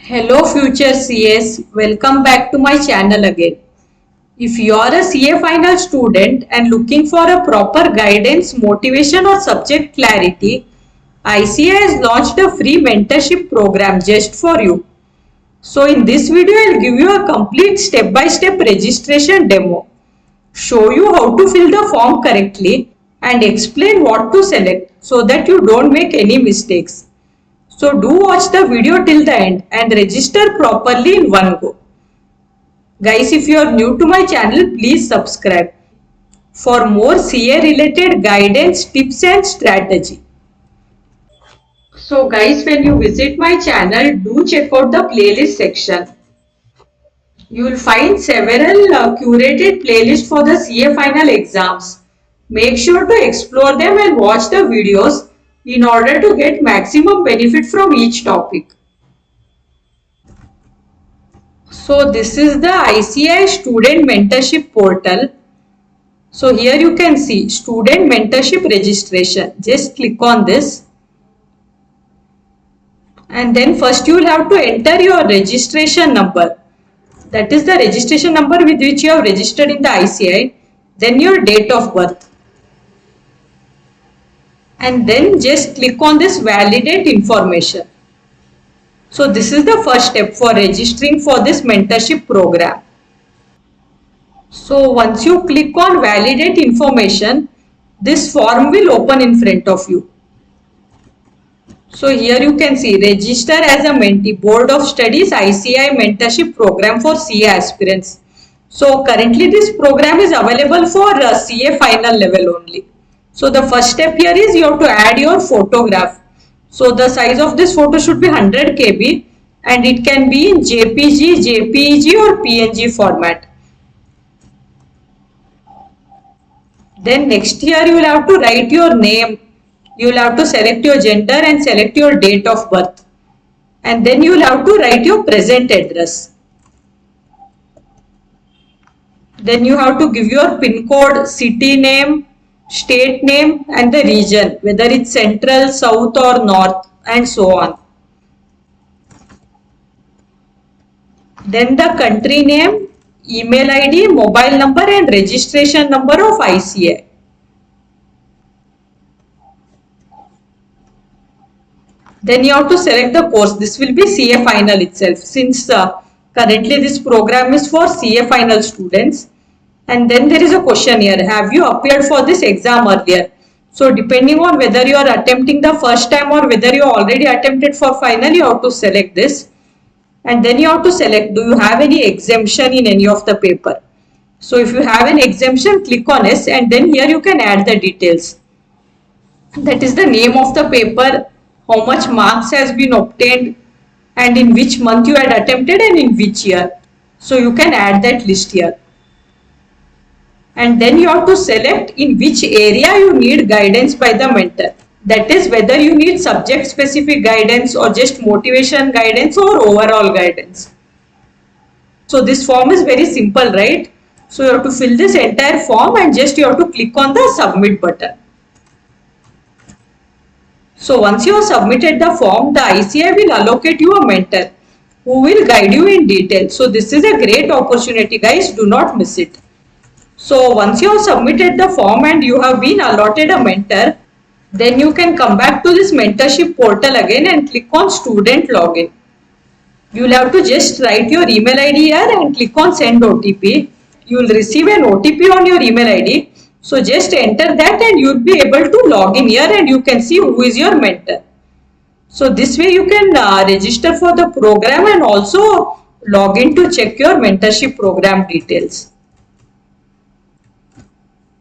Hello future CS, welcome back to my channel again. If you are a CA final student and looking for a proper guidance, motivation or subject clarity, ICAI has launched a free mentorship program just for you. So in this video, I'll give you a complete step-by-step registration demo, show you how to fill the form correctly and explain what to select so that you don't make any mistakes. So do watch the video till the end and register properly in one go. Guys, if you are new to my channel, please subscribe for more CA related guidance, tips and strategy. So guys, when you visit my channel, do check out the playlist section. You will find several curated playlists for the CA final exams. Make sure to explore them and watch the videos in order to get maximum benefit from each topic. So this is the ICAI Student Mentorship Portal. So here you can see Student Mentorship Registration. Just click on this. And then first you will have to enter your registration number. That is the registration number with which you have registered in the ICAI. Then your date of birth. And then just click on this validate information. So this is the first step for registering for this mentorship program. So once you click on validate information, this form will open in front of you. So here you can see register as a mentee, Board of Studies ICAI Mentorship Program for CA aspirants. So currently this program is available for CA final level only. So the first step here is you have to add your photograph. So the size of this photo should be 100 KB and it can be in JPG, JPEG or PNG format. Then next here you will have to write your name. You will have to select your gender and select your date of birth. And then you will have to write your present address. Then you have to give your PIN code, city name, state name and the region, whether it's central, south or north and so on. Then the country name, email ID, mobile number and registration number of ICAI. Then you have to select the course. This will be CA final itself since currently this program is for CA final students. And then there is a question here. Have you appeared for this exam earlier? So depending on whether you are attempting the first time or whether you already attempted for final, you have to select this. And then you have to select, do you have any exemption in any of the paper? So if you have an exemption, click on yes and then here you can add the details. That is the name of the paper, how much marks has been obtained and in which month you had attempted and in which year. So you can add that list here. And then you have to select in which area you need guidance by the mentor. That is whether you need subject specific guidance or just motivation guidance or overall guidance. So this form is very simple, right? So you have to fill this entire form and just you have to click on the submit button. So once you have submitted the form, the ICAI will allocate you a mentor who will guide you in detail. So this is a great opportunity, guys. Do not miss it. So once you have submitted the form and you have been allotted a mentor, then you can come back to this mentorship portal again and click on student login. You will have to just write your email ID here and click on send OTP. You will receive an OTP on your email ID. So just enter that and you will be able to log in here and you can see who is your mentor. So this way you can register for the program and also log in to check your mentorship program details.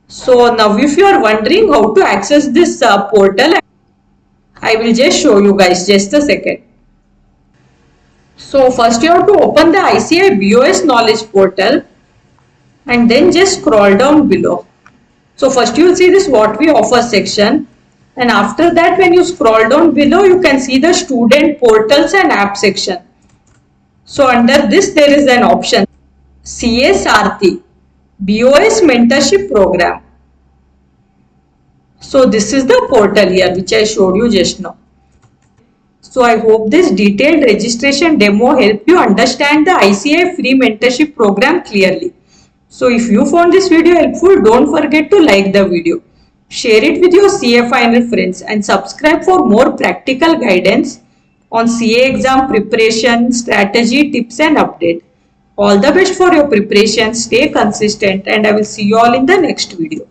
So now if you are wondering how to access this portal, I will just show you guys, just a second. So first you have to open the ICAI BOS knowledge portal and then just scroll down below. So first you will see this what we offer section and after that when you scroll down below you can see the student portals and app section. So under this there is an option CSRT BOS Mentorship Program. So this is the portal here which I showed you just now. So I hope this detailed registration demo helped you understand the ICAI Free Mentorship Program clearly. So if you found this video helpful, don't forget to like the video, share it with your CA final friends, and subscribe for more practical guidance on CA exam preparation, strategy, tips and update. All the best for your preparation, stay consistent, and I will see you all in the next video.